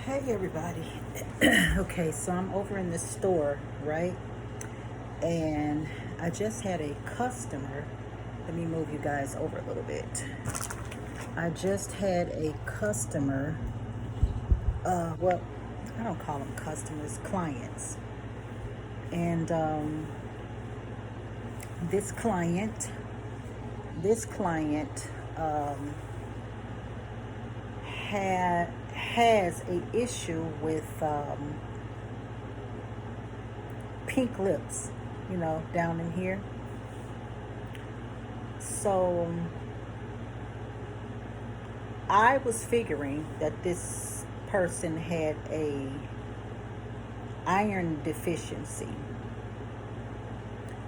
Hey everybody. Okay, so I'm over in the store, right? And I just had a customer. Let me move you guys over a little bit. I just had a customer. Well, I don't call them customers, clients. And this client, this client has a issue with pink lips, down in here. So I was figuring that this person had a iron deficiency.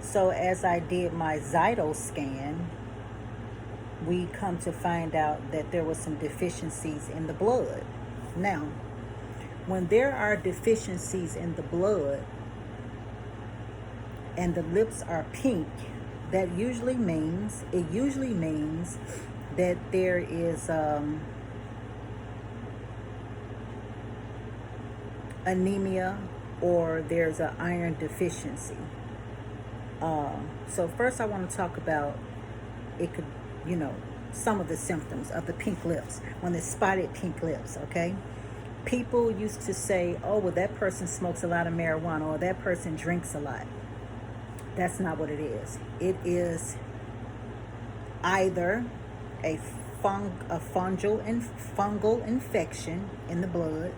So as I did my Zyto scan, we come to find out that there were some deficiencies in the blood. Now, when there are deficiencies in the blood and the lips are pink, it usually means that there is anemia or there's an iron deficiency. So first I want to talk about some of the symptoms of the pink lips, when the spotted pink lips, okay? People used to say, oh, well, that person smokes a lot of marijuana or that person drinks a lot. That's not what it is. It is either a fungal infection in the blood,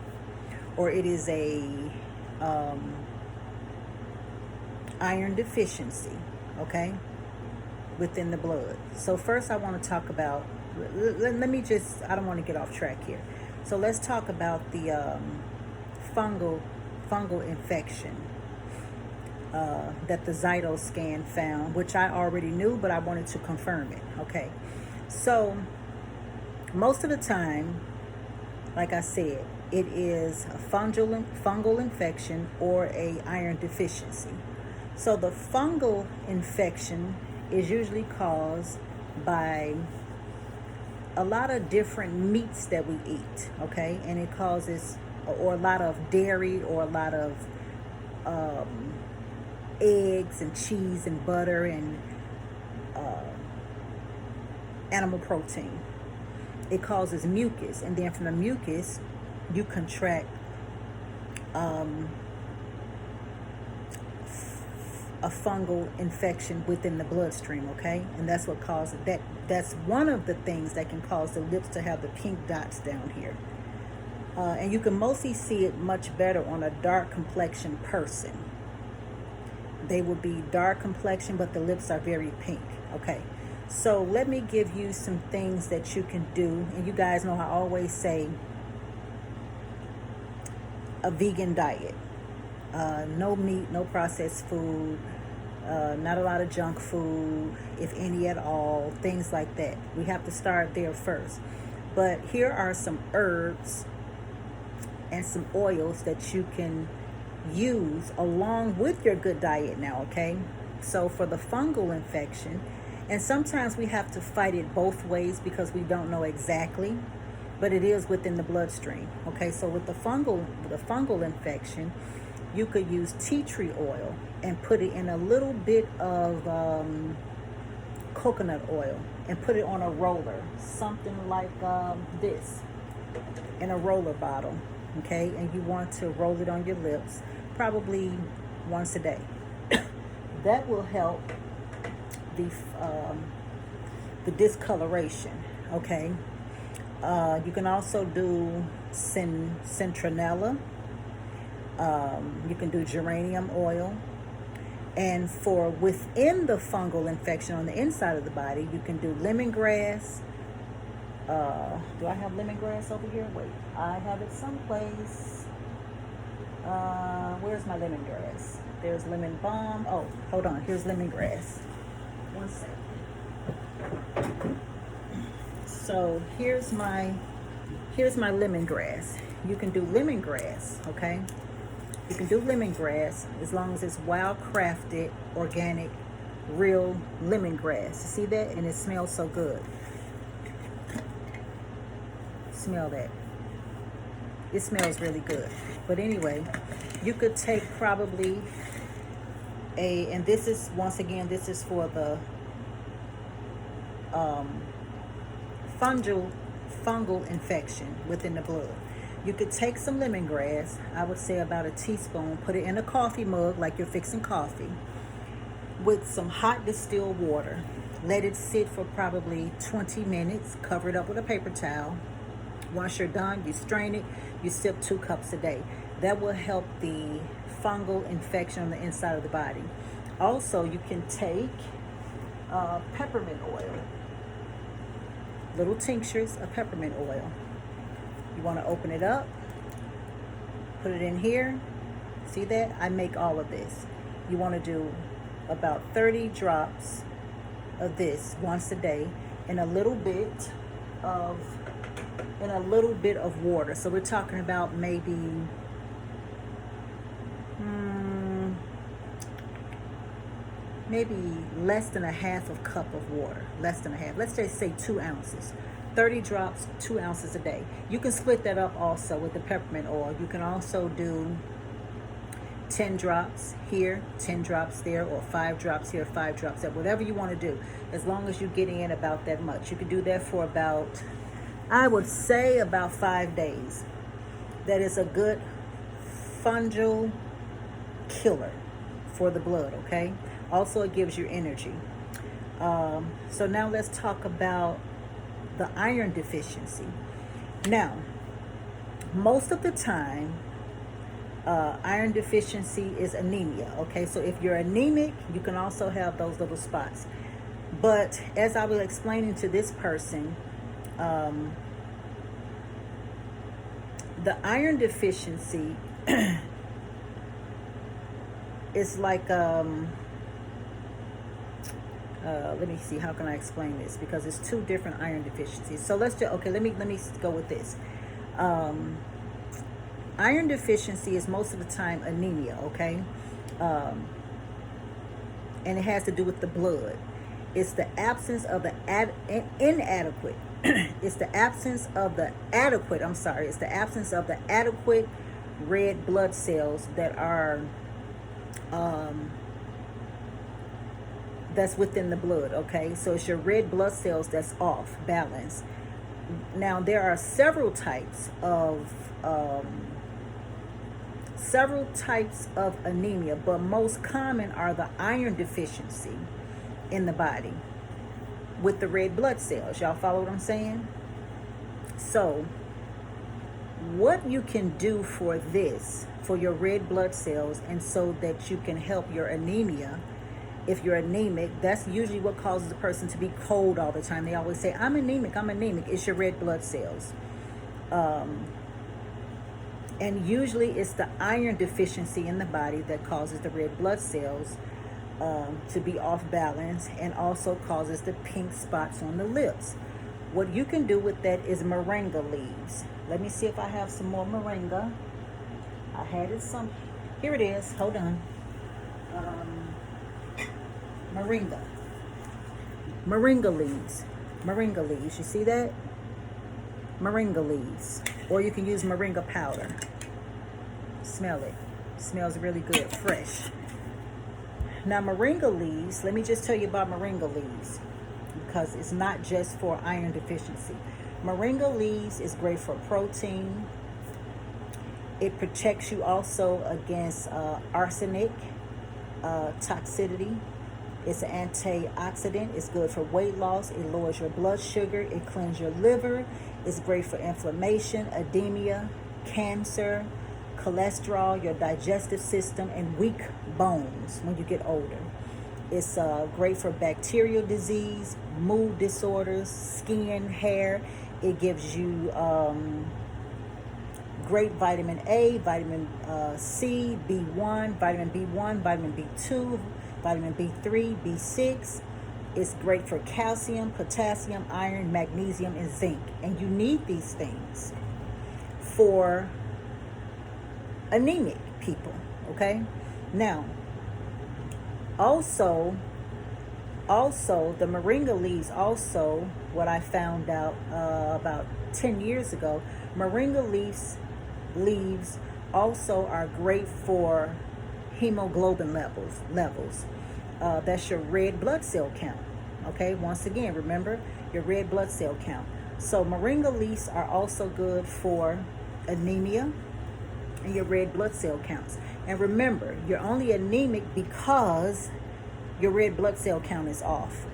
or it is a iron deficiency, okay, within the blood. So first I want to talk about, let me just, I don't want to get off track here. So let's talk about the fungal infection that the Zyto scan found, which I already knew, but I wanted to confirm it. Okay, so most of the time, like I said, it is a fungal infection or a iron deficiency. So the fungal infection is usually caused by a lot of different meats that we eat, okay? And it causes, or a lot of dairy, or a lot of eggs and cheese and butter and animal protein. It causes mucus, and then from the mucus you contract a fungal infection within the bloodstream, okay? And that's what causes that. That's one of the things that can cause the lips to have the pink dots down here. And you can mostly see it much better on a dark complexion person. They will be dark complexion, but the lips are very pink, okay? So let me give you some things that you can do. And you guys know I always say a vegan diet. No meat, no processed food, not a lot of junk food, if any at all, things like that. We have to start there first. But here are some herbs and some oils that you can use along with your good diet now, okay? So for the fungal infection, and sometimes we have to fight it both ways because we don't know exactly, but it is within the bloodstream, okay? So with the fungal infection, you could use tea tree oil and put it in a little bit of coconut oil and put it on a roller, something like this, in a roller bottle, okay? And you want to roll it on your lips probably once a day. That will help the discoloration, okay? You can also do citronella. You can do geranium oil. And for within the fungal infection on the inside of the body, you can do lemongrass. Do I have lemongrass over here? Wait, I have it someplace. Where's my lemongrass? There's lemon balm. Oh, hold on. Here's lemongrass. One second. So here's my lemongrass. You can do lemongrass, okay? You can do lemongrass as long as it's wild crafted, organic, real lemongrass. See that? And it smells so good. Smell that. It smells really good. But anyway, you could take probably and this is, once again, this is for the um, fungal infection within the blood. You could take some lemongrass, I would say about a teaspoon, put it in a coffee mug like you're fixing coffee, with some hot distilled water. Let it sit for probably 20 minutes, cover it up with a paper towel. Once you're done, you strain it, you sip 2 cups a day. That will help the fungal infection on the inside of the body. Also, you can take peppermint oil, little tinctures of peppermint oil. You want to open it up, put it in here. See that? I make all of this. You want to do about 30 drops of this once a day in a little bit of water. So we're talking about maybe less than a half of cup of water. Less than a half. Let's just say 2 ounces. 30 drops, 2 ounces a day. You can split that up also with the peppermint oil. You can also do 10 drops here, 10 drops there, or 5 drops here, 5 drops there, whatever you want to do, as long as you're getting in about that much. You can do that for about, I would say, about 5 days. That is a good fungal killer for the blood, okay? Also, it gives you energy. So now let's talk about the iron deficiency. Now, most of the time, iron deficiency is anemia, okay? So if you're anemic, you can also have those little spots. But as I was explaining to this person, the iron deficiency is like, let me see, how can I explain this? Because it's 2 different iron deficiencies. So let's just, okay, let me go with this. Iron deficiency is most of the time anemia, okay? And it has to do with the blood. It's the absence of the inadequate. It's the absence of the adequate, it's the absence of the adequate red blood cells that are, that's within the blood, okay? So it's your red blood cells that's off balance. Now, there are several types of anemia, but most common are the iron deficiency in the body with the red blood cells. Y'all follow what I'm saying? So what you can do for this, for your red blood cells, and so that you can help your anemia, if you're anemic, that's usually what causes a person to be cold all the time. They always say, I'm anemic. It's your red blood cells. And usually it's the iron deficiency in the body that causes the red blood cells to be off balance, and also causes the pink spots on the lips. What you can do with that is moringa leaves. Let me see if I have some more moringa. I had it some. Here it is. Hold on. Moringa leaves. You see that? Moringa leaves. Or you can use moringa powder. Smell it. Smells really good, fresh. Now, moringa leaves, let me just tell you about moringa leaves, because it's not just for iron deficiency. Moringa leaves is great for protein. It protects you also against arsenic toxicity. It's an antioxidant. It's good for weight loss. It lowers your blood sugar. It cleans your liver. It's great for inflammation, edema, cancer, cholesterol, your digestive system, and weak bones when you get older. It's great for bacterial disease, mood disorders, skin, hair. It gives you great vitamin A, vitamin C, B1, vitamin B2, vitamin B3, B6. It's great for calcium, potassium, iron, magnesium, and zinc. And you need these things for anemic people, okay? Now, also the moringa leaves, also what I found out about 10 years ago, moringa leaves leaves also are great for hemoglobin levels. That's your red blood cell count. Okay, once again, remember your red blood cell count. So moringa leaves are also good for anemia and your red blood cell counts. And remember, you're only anemic because your red blood cell count is off.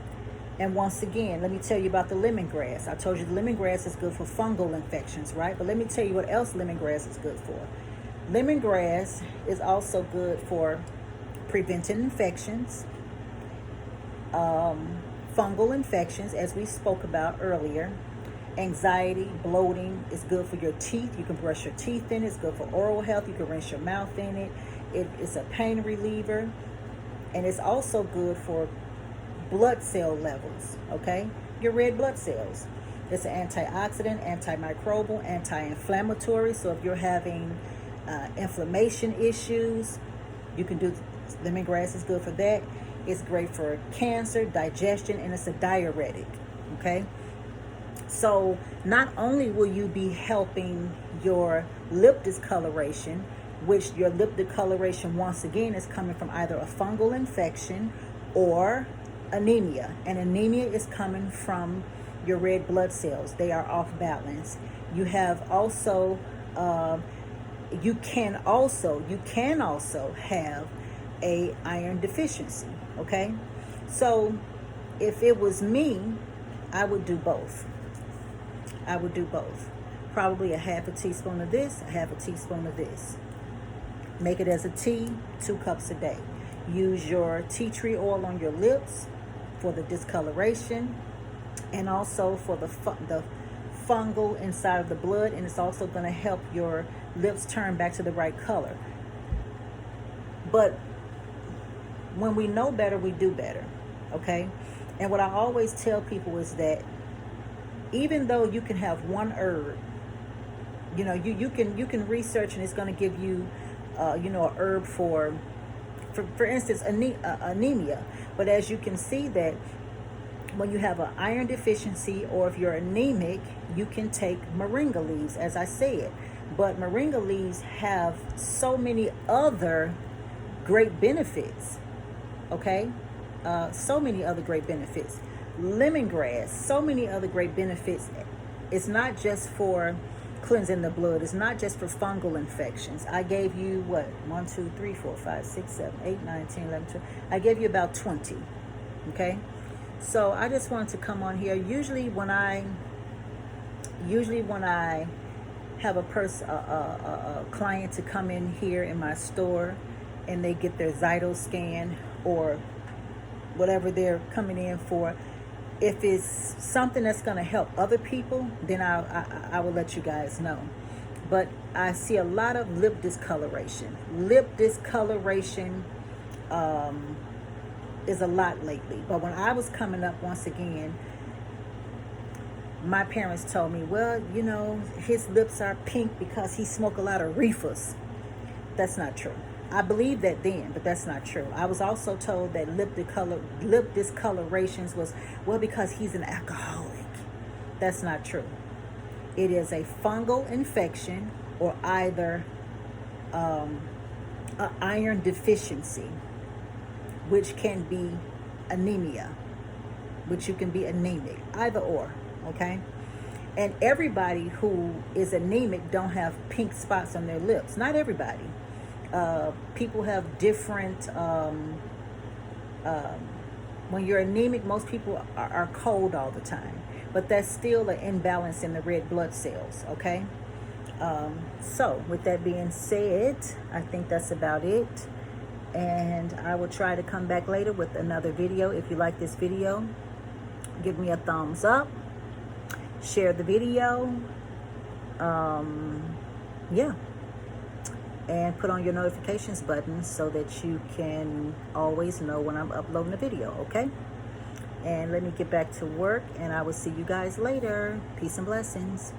And once again, let me tell you about the lemongrass. I told you the lemongrass is good for fungal infections, right? But let me tell you what else lemongrass is good for. Lemongrass is also good for preventing infections, fungal infections, as we spoke about earlier. Anxiety, bloating is good for your teeth. You can brush your teeth in it. It's good for oral health. You can rinse your mouth in it. It's a pain reliever. And it's also good for blood cell levels, okay? Your red blood cells. It's an antioxidant, antimicrobial, anti-inflammatory. So if you're having inflammation issues, you can do lemongrass is good for that. It's great for cancer, digestion, and it's a diuretic, okay? So not only will you be helping your lip discoloration, which your lip discoloration once again is coming from either a fungal infection or anemia. And anemia is coming from your red blood cells. They are off balance. You have also, you can also have a iron deficiency, okay? So if it was me, I would do both. I would do both. Probably a half a teaspoon of this, a half a teaspoon of this. Make it as a tea, 2 cups a day. Use your tea tree oil on your lips for the discoloration and also for the fungal inside of the blood, and it's also going to help your lips turn back to the right color. But when we know better, we do better, okay? And what I always tell people is that even though you can have one herb, you know, you can research and it's going to give you, you know, a herb for instance, anemia. But as you can see that when you have an iron deficiency or if you're anemic, you can take moringa leaves, as I said. But moringa leaves have so many other great benefits, okay? So many other great benefits. Lemongrass, so many other great benefits. It's not just for cleansing the blood. It's not just for fungal infections. I gave you what? 1, 2, 3, 4, 5, 6, 7, 8, 9, 10, 11, 12. I gave you about 20. Okay? So I just wanted to come on here. Usually when I have a client to come in here in my store and they get their Zyto scan or whatever they're coming in for, if it's something that's going to help other people, then I will let you guys know. But I see a lot of lip discoloration. Lip discoloration is a lot lately. But when I was coming up, once again, my parents told me, well, you know, his lips are pink because he smoked a lot of reefers. That's not true. I believed that then, but that's not true. I was also told that lip discolorations was, well, because he's an alcoholic. That's not true. It is a fungal infection or either an iron deficiency, which can be anemia, which you can be anemic, either or, okay? And everybody who is anemic don't have pink spots on their lips. Not everybody. People have different, when you're anemic, most people are cold all the time, but that's still an imbalance in the red blood cells, okay? So with that being said, I think that's about it. And I will try to come back later with another video. If you like this video, give me a thumbs up, share the video, yeah. And put on your notifications button so that you can always know when I'm uploading a video, okay? And let me get back to work, and I will see you guys later. Peace and blessings.